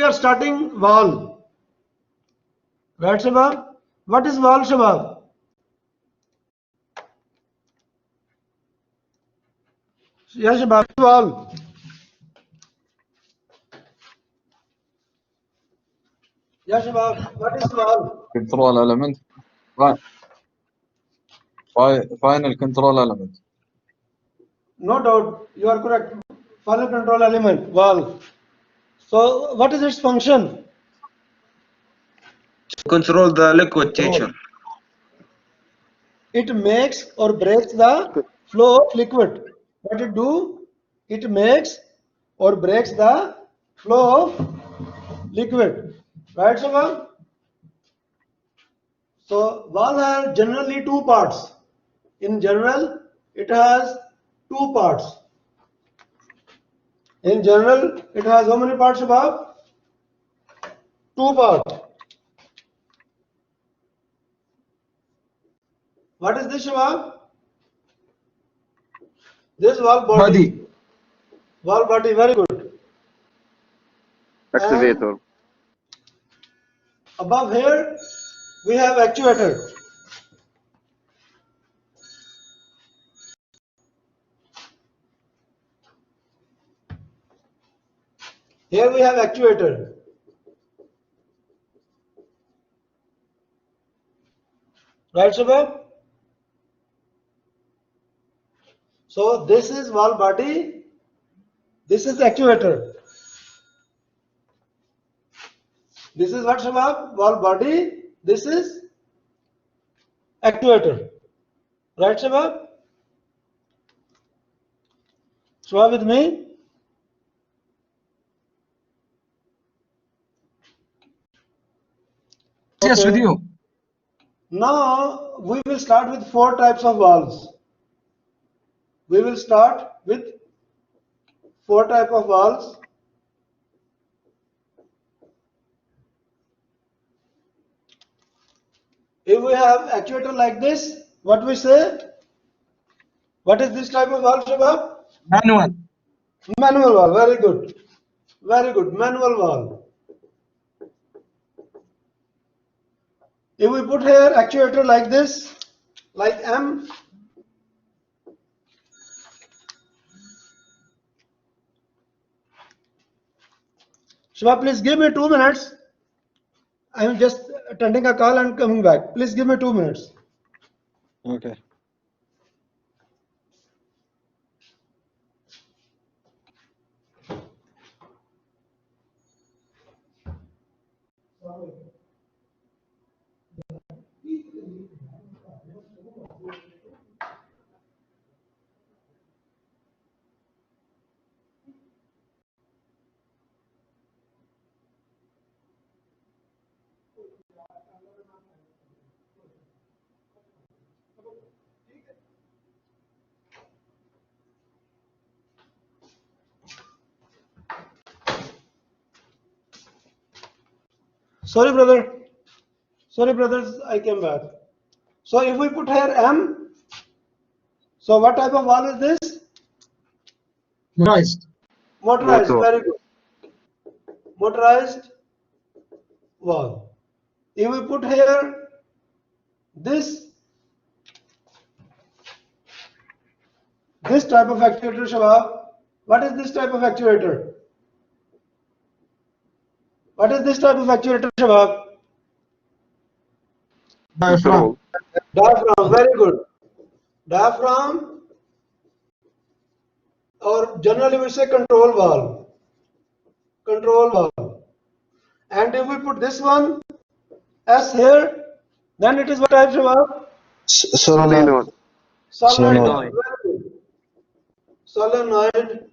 are starting valve. Right, Shabab? What is valve, Shabab? Yes, Shabab, valve. Yes, Shabab, what is valve? Control element. Final control element. No doubt, you are correct. Final control element, valve. So, what is its function? Control the liquid, teacher. It makes or breaks the flow of liquid. What it do? It makes or breaks the flow of liquid. Right, Shabab? So, valve has generally two parts. In general, it has two parts. In general, it has how many parts, Shabab? Two parts. What is this, Shabab? This valve body. Valve body, very good. Activator. And above here, we have actuator. Here we have actuator. Right, Shabab? So this is valve body. This is actuator. This is what, Shabab? Valve body. This is actuator. Right, Shabab? Shabab with me? Yes, with you. Now we will start with four types of valves. We will start with four types of valves. If we have actuator like this, what we say? What is this type of valve, Shabab? Manual. Manual valve. Very good. Very good. Manual valve. If we put here actuator like this, like M, Shabab, please give me 2 minutes. I am just attending a call and coming back. Please give me 2 minutes. Okay. Sorry, brother. Sorry, brothers, I came back. So if we put here M, so what type of valve is this? Motorized. Motorized. Motor. Very good. Motorized valve. If we put here this type of actuator, Shabab, what is this type of actuator? What is this type of actuator, Shabab? Diaphragm. Diaphragm, very good. Diaphragm, or generally we say control valve. Control valve. And if we put this one S here, then it is what type, Shabab? Solenoid. Solenoid. Very good. Solenoid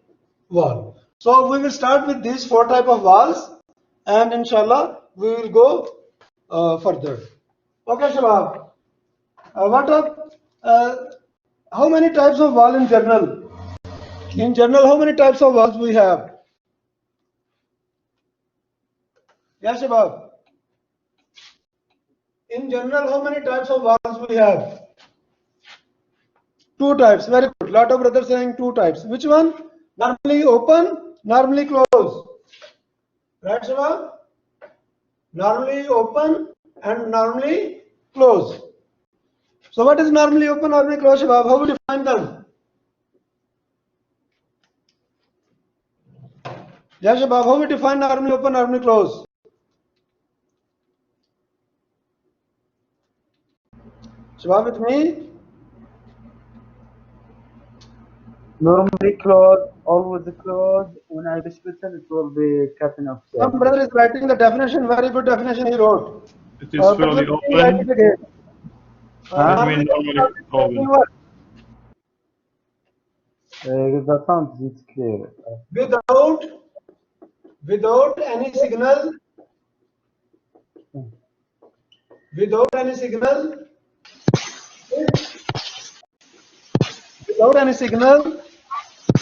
valve. So we will start with these four type of valves, and inshallah we will go further. Okay, Shabab. How many types of valve in general? In general, how many types of valves we have? Yes, Shabab. In general, how many types of valves we have? Two types. Very good. Lot of brothers saying two types. Which one? Normally open, normally close. Right, Shabab? Normally open and normally close. So what is normally open, normally close, Shabab? How would you find them? Yeah, Shabab, how would you find normally open, normally close? Shabab with me? Normally closed, always closed. When I push button, it will be cutting off. Some brother is writing the definition, very good definition he wrote. It is fully But let me write open. it again. Huh? Between normally open. What? The sound is clear. Without any signal, without any signal, without any signal,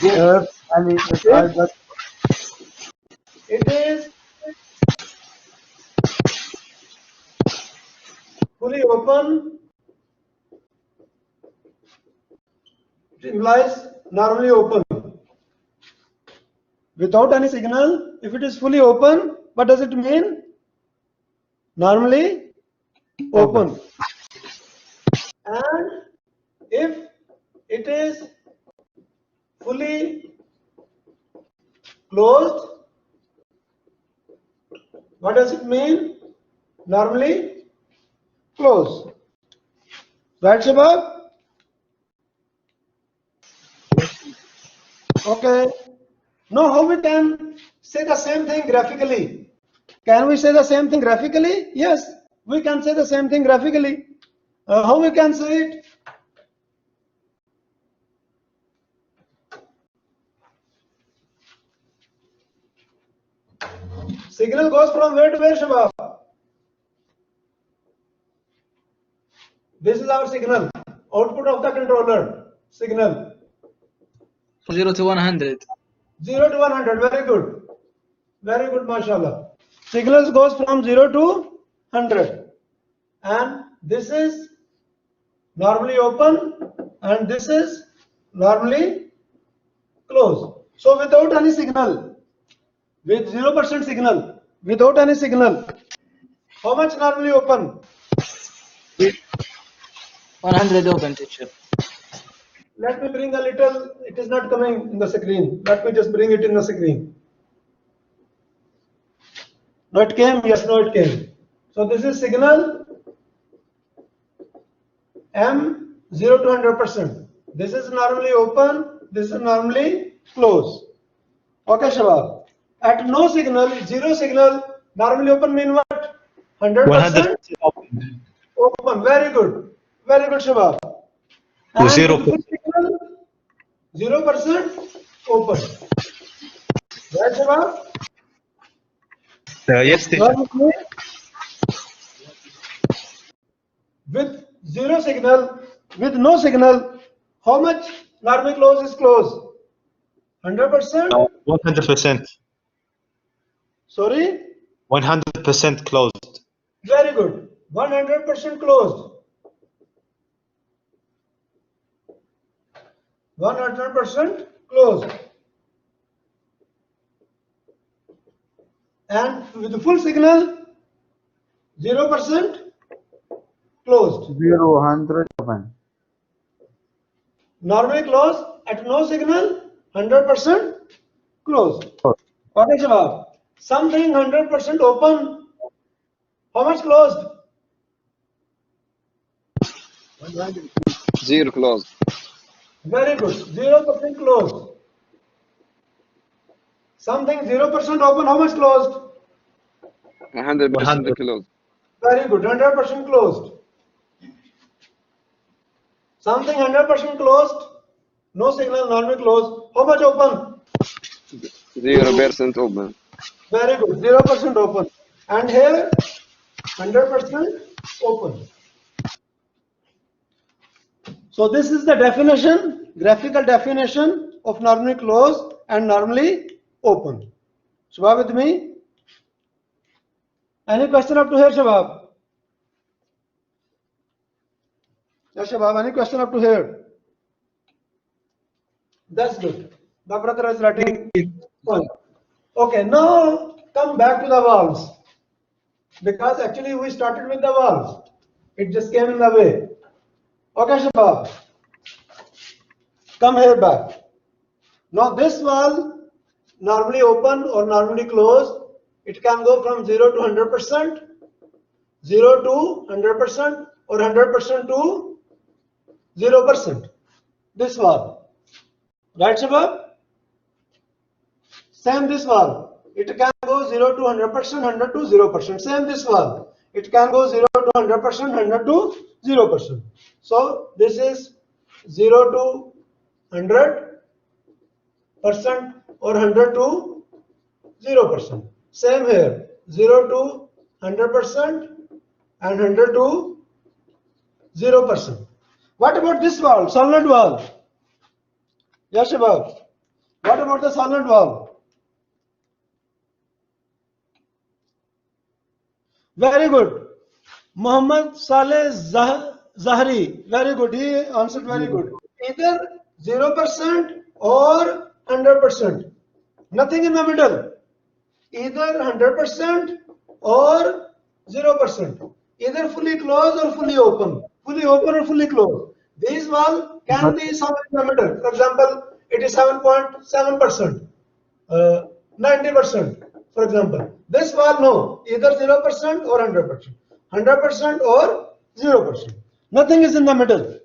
If any, if I got it is fully open. It implies normally open. Without any signal, if it is fully open, what does it mean? Normally open. And if it is fully closed, what does it mean? Normally closed. Right, Shabab? Okay. Now how we can say the same thing graphically? Can we say the same thing graphically? Yes, we can say the same thing graphically. How we can say it? Signal goes from where to where, Shabab? This is our signal, output of the controller signal. 0 to 100. 0 to 100, very good, mashallah. Signals goes from 0 to 100, and this is normally open and this is normally closed. So without any signal, with 0% signal, without any signal, how much normally open? 100 open, teacher. Let me bring a little, it is not coming in the screen. Let me just bring it in the screen. No, it came, yes, no, it came. So this is signal M 0 to 100%. This is normally open, this is normally closed. Okay, Shabab. At no signal, 0 signal, normally open mean what? 100% open. Very good, Shabab. And 0%. 0% open. Right, Shabab? Yes, teacher. With 0 signal, with no signal, how much normally close is closed? 100%? 100%. Sorry? 100% closed. Very good. 100% closed. 100% closed. And with the full signal, 0% closed. 0, 100 open. Normally closed, at no signal, 100% closed. Okay, Shabab. Something 100% open, how much closed? 0 closed. Very good, 0% closed. Something 0% open, how much closed? 100% closed. Very good, 100% closed. Something 100% closed, no signal, normally closed, how much open? 0% open. Very good, 0% open. And here, 100% open. So this is the definition, graphical definition of normally closed and normally open. Shabab with me? Any question up to here, Shabab? Yes, Shabab, any question up to here? That's good. The brother is writing. Okay, now come back to the valves. Because actually we started with the valves. It just came in the way. Okay, Shabab. Come here back. Now this valve normally open or normally closed. It can go from 0 to 100%, 0 to 100%, or 100% to 0%. This valve. Right, Shabab? Same this valve. It can go 0 to 100%, 100 to 0%. Same this valve. It can go 0 to 100%, 100 to 0%. So this is 0 to 100% or 100 to 0%. Same here. 0 to 100% and 100 to 0%. What about this valve? Solenoid valve. Yes, Shabab. What about the solenoid valve? Very good. Muhammad Saleh Zahri. Very good. He answered very good. Either 0% or 100%. Nothing in the middle. Either 100% or 0%. Either fully closed or fully open. Fully open or fully closed. These valve can be somewhere in the middle. For example, it is 7.7%, 90%. For example, this valve no, either 0% or 100%, 100% or 0%. Nothing is in the middle.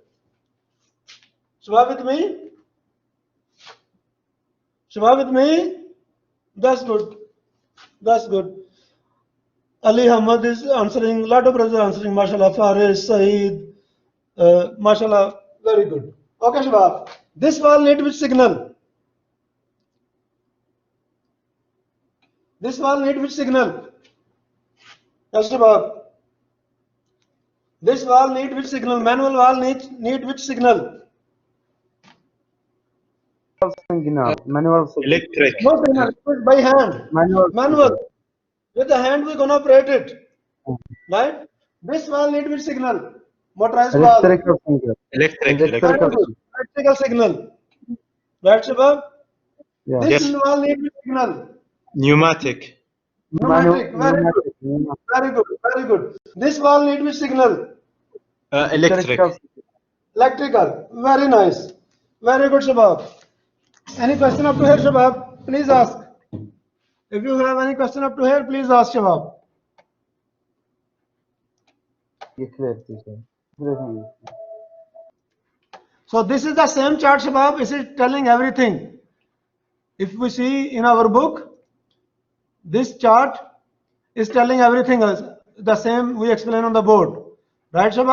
Shabab with me? Shabab with me? That's good. That's good. Ali Hamad is answering. A lot of brothers are answering. MashaAllah. Faris, Saeed. MashaAllah. Very good. Okay, Shabab. This valve need which signal? This valve need which signal? Yes, Shabab. This valve need which signal? Manual valve need which signal? signal. Manual signal. Electric. No signal. It's by hand. Manual. With the hand we're gonna operate it. Right? This valve need which signal? Motorized valve. Electrical signal. Electric. Very Electric. good. Electrical signal. Right, Shabab? Yeah. This Yes. valve need which signal? Pneumatic. Pneumatic. Very good. Very good. Very good. This valve need which signal? Electric. Electrical. Very nice. Very good, Shabab. Any question up to here, Shabab? Please ask. If you have any question up to here, please ask, Shabab. So this is the same chart, Shabab. This is telling everything. If we see in our book, this chart is telling everything else. The same we explain on the board. Right, Shabab?